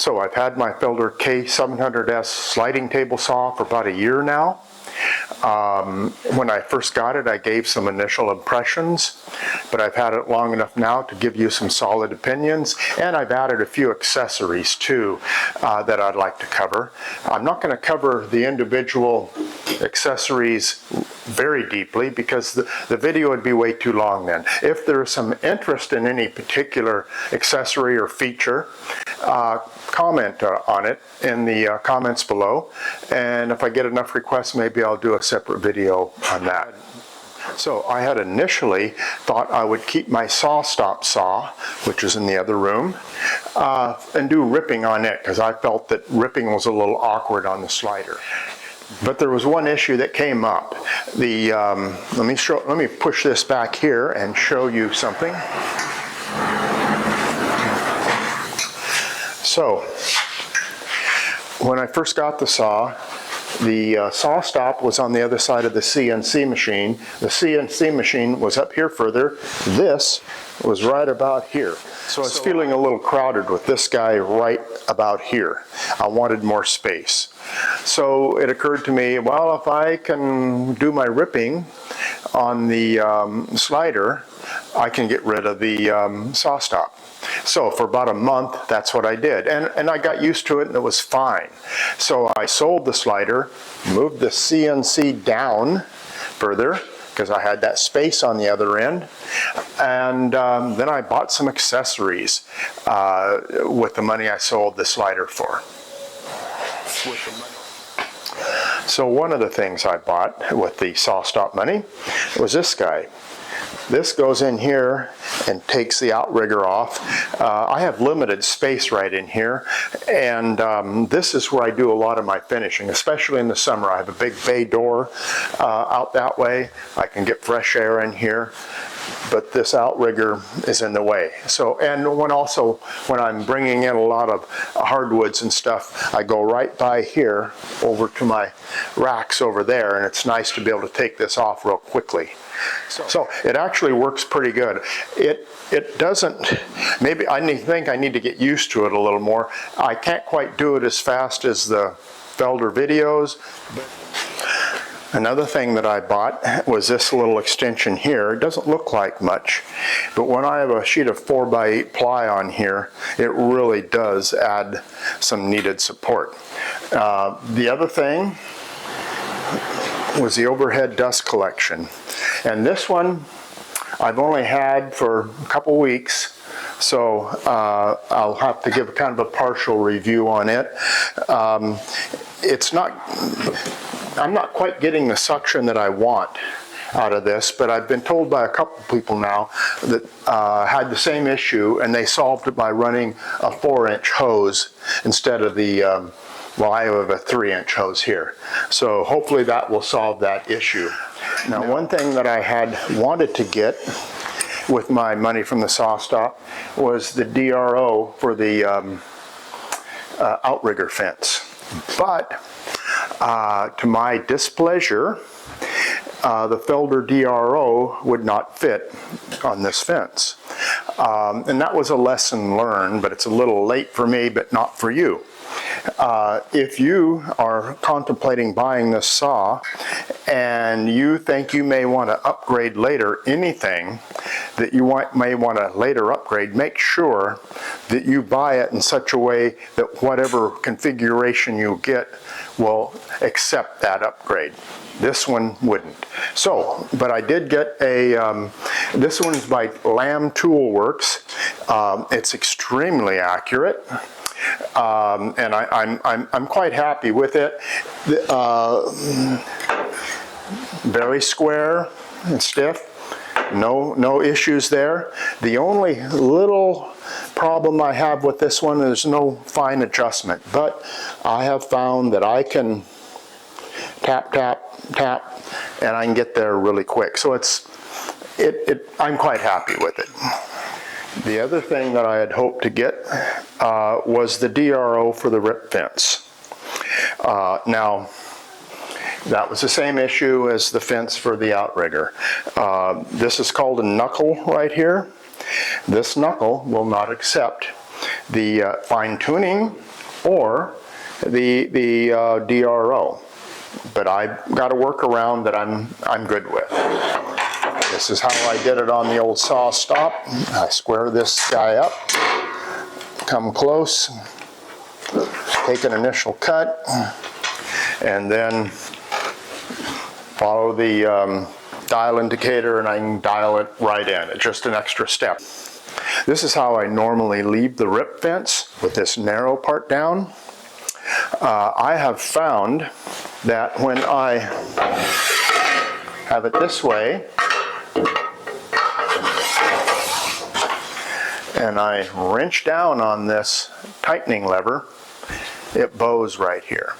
So I've had my Felder K 700S sliding table saw for about a year now. When I first got it, I gave some initial impressions, but I've had it long enough now to give you some solid opinions, and I've added a few accessories too that I'd like to cover. I'm not going to cover the individual accessories very deeply because the video would be way too long then. If there's some interest in any particular accessory or feature, comment on it in the comments below, and if I get enough requests, maybe I'll do a separate video on that. So I had initially thought I would keep my SawStop saw, which is in the other room, and do ripping on it because I felt that ripping was a little awkward on the slider. But there was one issue that came up. Let me push this back here and show you something. So, when I first got the saw, the SawStop was on the other side of the CNC machine. The CNC machine was up here further. This was right about here. So I was feeling a little crowded with this guy right about here. I wanted more space. So it occurred to me, well, if I can do my ripping on the slider, I can get rid of the SawStop. So for about a month, that's what I did. And I got used to it and it was fine. So I sold the slider, moved the CNC down further, because I had that space on the other end. And then I bought some accessories with the money I sold the slider for. So one of the things I bought with the SawStop money was this guy. This goes in here and takes the outrigger off. I have limited space right in here, and this is where I do a lot of my finishing, especially in the summer. I have a big bay door out that way. I can get fresh air in here, but this outrigger is in the way. So, and when I'm bringing in a lot of hardwoods and stuff, I go right by here over to my racks over there, and it's nice to be able to take this off real quickly. So it actually works pretty good. It doesn't, maybe I think I need to get used to it a little more. I can't quite do it as fast as the Felder videos. Another thing that I bought was this little extension here. It doesn't look like much, but when I have a sheet of 4x8 ply on here, it really does add some needed support. The other thing was the overhead dust collection. And this one I've only had for a couple weeks, so I'll have to give kind of a partial review on it. I'm not quite getting the suction that I want out of this, but I've been told by a couple people now that had the same issue, and they solved it by running a 4-inch hose instead of the well, I have a 3-inch hose here. So hopefully that will solve that issue. Now, one thing that I had wanted to get with my money from the SawStop was the DRO for the outrigger fence. But to my displeasure, the Felder DRO would not fit on this fence. And that was a lesson learned, but it's a little late for me, but not for you. If you are contemplating buying this saw and you think you may want to upgrade later anything that you may want to later upgrade, make sure that you buy it in such a way that whatever configuration you get will accept that upgrade. This one wouldn't. So, but I did get a, this one's by Lamb Tool Works. It's extremely accurate. And I'm quite happy with it. Very square and stiff. No issues there. The only little problem I have with this one is no fine adjustment, but I have found that I can tap, tap, tap, and I can get there really quick. So I'm quite happy with it. The other thing that I had hoped to get was the DRO for the rip fence. Now, that was the same issue as the fence for the outrigger. This is called a Knuckle right here. This Knuckle will not accept the fine tuning or the DRO. But I've got a workaround that I'm good with. This is how I did it on the old SawStop. I square this guy up, come close, take an initial cut, and then follow the dial indicator, and I can dial it right in. It's just an extra step. This is how I normally leave the rip fence, with this narrow part down. I have found that when I have it this way, and I wrench down on this tightening lever, it bows right here.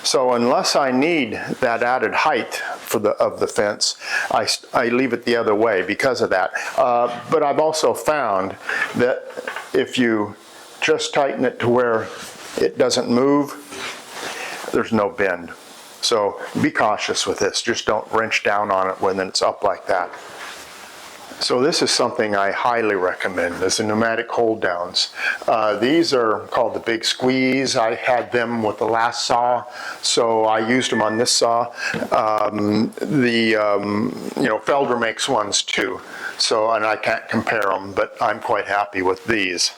So unless I need that added height of the fence, I leave it the other way because of that. But I've also found that if you just tighten it to where it doesn't move, there's no bend. So be cautious with this. Just don't wrench down on it when it's up like that. So this is something I highly recommend, is the pneumatic hold downs. These are called the Big Squeeze. I had them with the last saw, so I used them on this saw. Felder makes ones too, and I can't compare them, but I'm quite happy with these.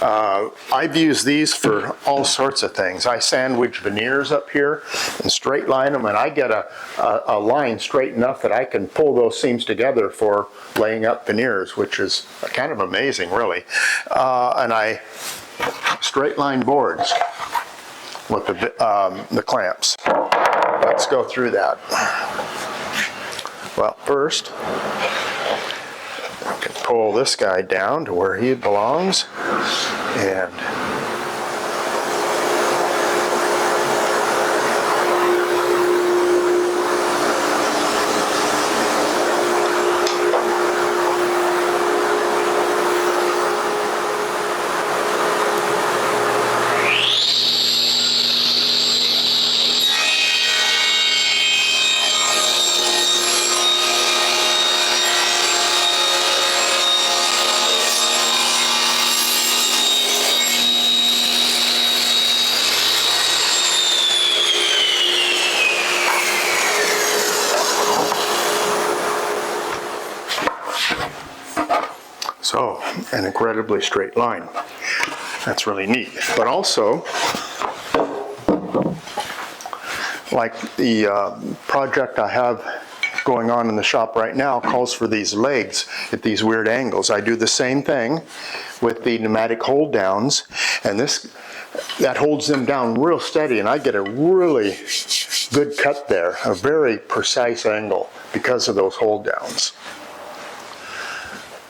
I've used these for all sorts of things. I sandwich veneers up here and straight line them, and I get a line straight enough that I can pull those seams together for laying up veneers, which is kind of amazing, really. And I straight line boards with the clamps. Let's go through that. Well, first, I can pull this guy down to where he belongs, and so an incredibly straight line. That's really neat. But also, like the project I have going on in the shop right now calls for these legs at these weird angles. I do the same thing with the pneumatic hold downs, and that holds them down real steady, and I get a really good cut there, a very precise angle because of those hold downs.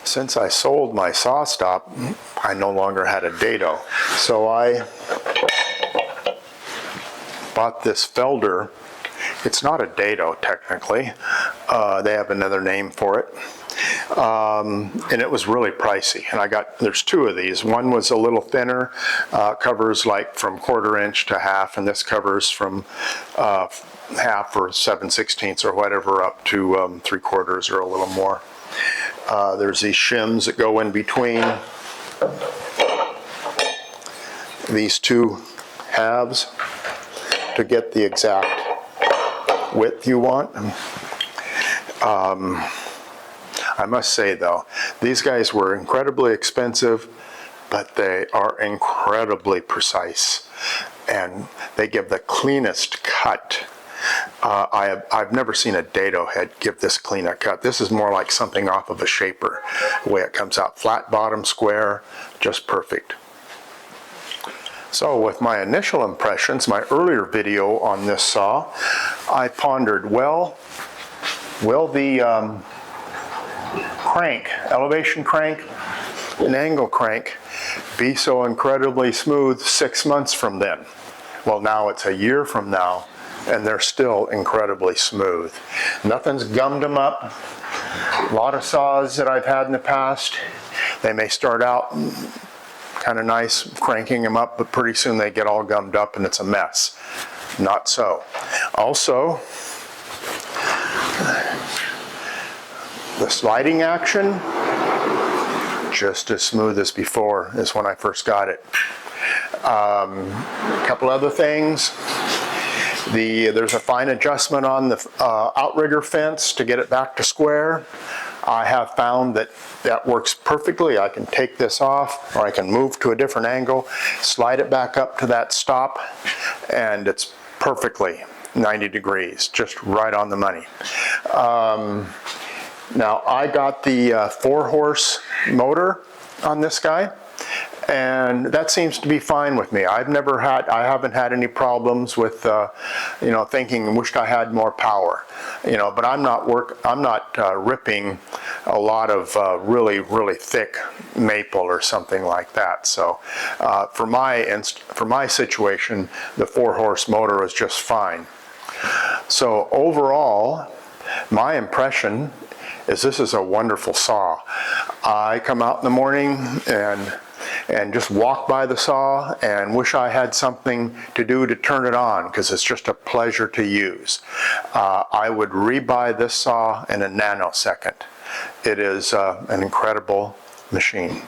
Since I sold my SawStop, I no longer had a Dado, so I bought this Felder. It's not a Dado technically. They have another name for it. And it was really pricey. And there's two of these. One was a little thinner, covers like from 1/4 inch to half, and this covers from half or 7/16 or whatever up to 3/4 or a little more. There's these shims that go in between these two halves to get the exact width you want. I must say though, these guys were incredibly expensive, but they are incredibly precise, and they give the cleanest cut. I've never seen a Dado head give this clean a cut. This is more like something off of a shaper, the way it comes out. Flat bottom, square, just perfect. So with my initial impressions, my earlier video on this saw, I pondered, well, will the elevation crank, and angle crank be so incredibly smooth 6 months from then? Well, now it's a year from now, and they're still incredibly smooth. Nothing's gummed them up. A lot of saws that I've had in the past, they may start out kind of nice, cranking them up, but pretty soon they get all gummed up and it's a mess. Not so. Also, the sliding action, just as smooth as before as when I first got it. A couple other things. There's a fine adjustment on the outrigger fence to get it back to square. I have found that that works perfectly. I can take this off, or I can move to a different angle, slide it back up to that stop, and it's perfectly 90 degrees, just right on the money. Now I got the 4-horse motor on this guy, and that seems to be fine with me. I haven't had any problems with, you know, thinking, wished I had more power, you know. But I'm not ripping a lot of really thick maple or something like that. So for my situation, the 4-horse motor is just fine. So overall, my impression is this is a wonderful saw. I come out in the morning and just walk by the saw and wish I had something to do to turn it on, because it's just a pleasure to use. I would rebuy this saw in a nanosecond. It is an incredible machine.